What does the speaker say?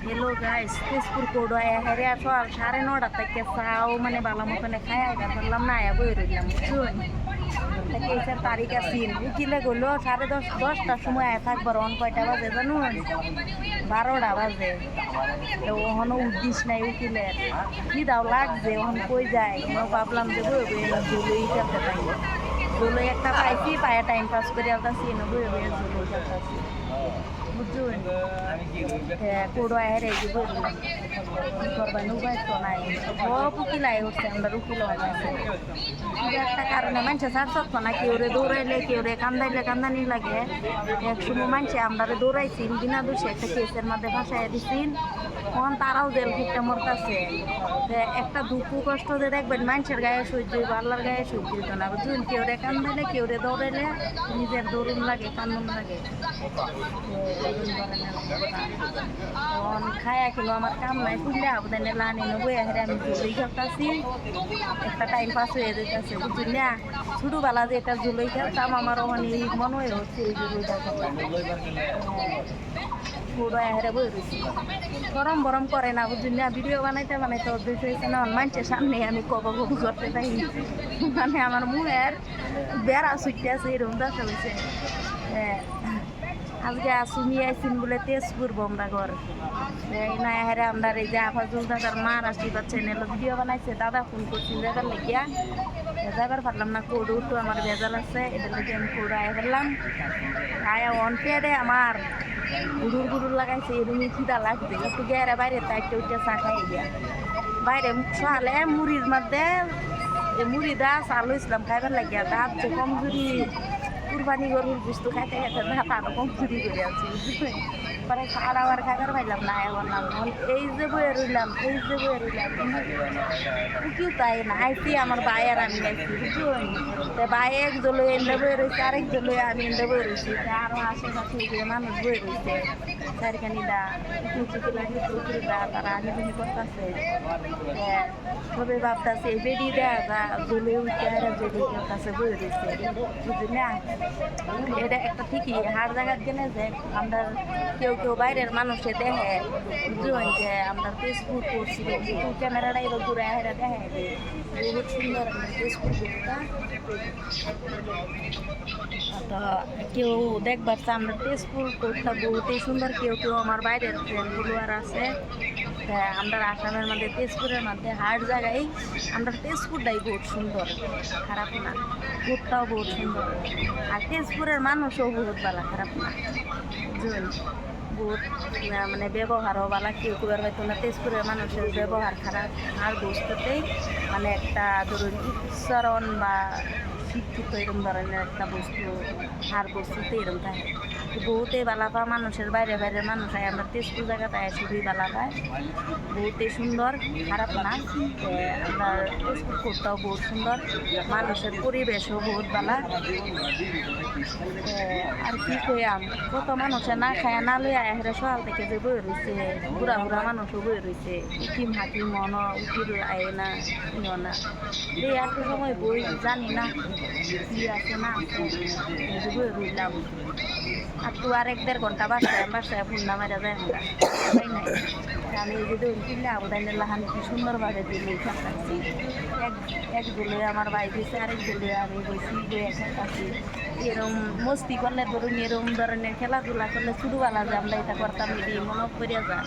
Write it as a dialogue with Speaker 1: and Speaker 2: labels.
Speaker 1: Hello guys, Tezpur code হেরে সকাল 9:30 থেকে চাও মানে ভালো মতনে খাই আইবার পারলাম না, আয়া বই রইলাম বুঝুন। তেইশের তারিখ আসিন উকিলে গেলো 10:30টার সময় আয়া থাকবার। অন কয়টা বাজে জানুন? 12টা বাজে। তো ওখানে উদ্দিস নাই উকিলের, কি দাও লাগছে ওখান কই যায়। ভাবলাম যে বই বই জলই খেলতে পাই, জলই একটা পাইছি, পায়ে টাইম পাস করে আলতাছি এনে বই বই জলই খেলতেছি বুঝুন। কোড হেরে যে বই করবার উপায় তো নাই, সব উকিলাই হচ্ছে আমরা উকিল আছে। একটা কারণে মানুষে ছাড়ছত না, কেউ রে দৌড়াইলে কেউ রে কান্দাইলে কান্দানি লাগে। এক সময় মানুষে আমরা দৌড়াইছি বিনা দোষে একটা কেসের মধ্যে ফাঁসাই দিছিন, তখন তারাও জেল ফিরতে মরতেছে। একটা দুঃখ কষ্ট যে দেখবেন মানুষের গায়ে সহ্য হইব, আল্লাহর গায়ে সহ্য হইত না বুঝুন। কেউ রে কান্দাইলে কেউ রে দৌড়াইলে নিজের দৌড়ুন লাগে, কান্দন লাগে। তখন খায়া কিলো আমার কাম নাই, খুললে আবদান লানি বই হেরে আমি জলই খেলতেছি, একটা টাইম পাস হয়ে যেতেছে বুঝুন না। ছোটবেলা যে এটা জলই খেলতাম আমার অনেক মনে হয়ে হচ্ছে এই জলইটা পুরো হেরে বই রয়েছি। গরম গরম করে না বুঝুন না, ভিডিও বানাইতে বানাইতে অভ্যেস হয়েছে না। মানুষের সামনে আমি কব করতে পাই, মানে আমার মুখের বেড়া ছুটতে আছে এরকম দেখা হয়েছে। আজকে আসুমি আইসিন বলে তেজপুর বোমরা ঘর না হেরে আমরা এই যে আফাজুল দাদার মার আশীর্বাদ চ্যানেল ভিডিও বানাইছে। দাদা ফোন করছি যাবার লেগিয়া, যাবার পারলাম না, কোড উঠো আমার ভেজাল আছে, এদের লেগে আমি কোড আয়া ফেললাম। আয়া অন পেয়ে আমার গুড়ুর লাগাইছে, এরকমই খিদা লাগছে একটু গেরে বাইরে তাইতে উঠে চা খাই গিয়া বাইরে সালে মুড়ির মধ্যে মুড়ি দা চালু ইসলাম খাইবার লাগিয়া দাঁত যে কমজুরি, কুরবানি গরুর বস্তু খাইতে খাইতে দাঁত আরো কমজুরি করে আছি পরে খাওয়া আর খাইবার পাইলাম না। এখন এই যে বয়ে রইলাম, এই যে বয়ে রইলাম কি তাই না আইসি আমার ভাই আর আমি আইসি বুঝুন। ভাই এক জলে এনে বয়ে রয়েছে, আরেক জলে আমি এনে বয়ে রয়েছি, আরো আশেপাশে যে মানুষ বয়ে রয়েছে চারখানিটা উঁচুকিলা তারা আনিগুনি করতেছে। সবে ভাবতেছে বেডি দেয়া জলে উঠে জেডি কাছে বয়ে রয়েছে বুঝুন না। এটা একটা ঠিকই হার জায়গার গেলে যে আমরা কেউ কেউ বাইরের মানুষে দেখে বুঝুন যে আমরা ফেসবুক করছি, ক্যামেরাটা এবার ঘুরে হেরা দেখে যে বহুত সুন্দর আমরা ফেসবুক করতা। তো কেউ দেখবার আমরা ফেসবুক করতাম বহুতই সুন্দর। কেউ কেউ আমার বাইরের ফ্রেন্ডগুলো আর আছে। আমরা আসামের মধ্যে তেজপুরের মধ্যে হার জায়গায় আমরা তেজপুরটাই বহুত সুন্দর, খারাপ না, ঘুরটাও বহুত সুন্দর। আর তেজপুরের মানুষও বহুত ভালো, খারাপ না বুঝুন। বহুত মানে ব্যবহারও ভালো, কেউ কেউ হয়তো না তেজপুরের মানুষের ব্যবহার খারাপ। আর বস্তুতেই মানে একটা ধরুন উচ্চারণ বা শিক্ষিত এরকম ধরনের একটা বস্তু, আর বস্তুতে এরকম থাকে বহুতেই বালা পায়। মানুষের বাইরে বাইরের মানুষ হয় আমরা তেজপুর জায়গাটায় খুবই বালা পায়, বহুতেই সুন্দর, খারাপ না। আমরা তেজপুর কোটটাও বহুত সুন্দর, মানুষের পরিবেশও বহুত বালা। আর কি কইয়াম, কত মানুষে না খায় না লইয়া হেরে সকাল থেকে যে বই রয়েছে, বুড়া বুড়া মানুষও বই রয়েছে, উকিম হাকিম মন উকিল আয় না ইও না। এই এত সময় বই জানি না কি আছে না আছে, বই রইলাম। আর তো আর 1-1.5 ঘন্টা বাসায় ফোন না মারা যায় আমরা নাই। আমি এই যে দৌড় কিনলে আবদাইনের লাহান কি সুন্দরভাবে দিলে খেলতেছি। এক দলে আমার ভাই দিয়েছে, আরেক দলে আমি বসি বই খেলতেছি। এরকম মস্তি করলে ধরুন এরকম ধরনের খেলাধুলা করলে ছোটবেলা যে আমরা এটা করতাম এটি মনে করিয়া যায়।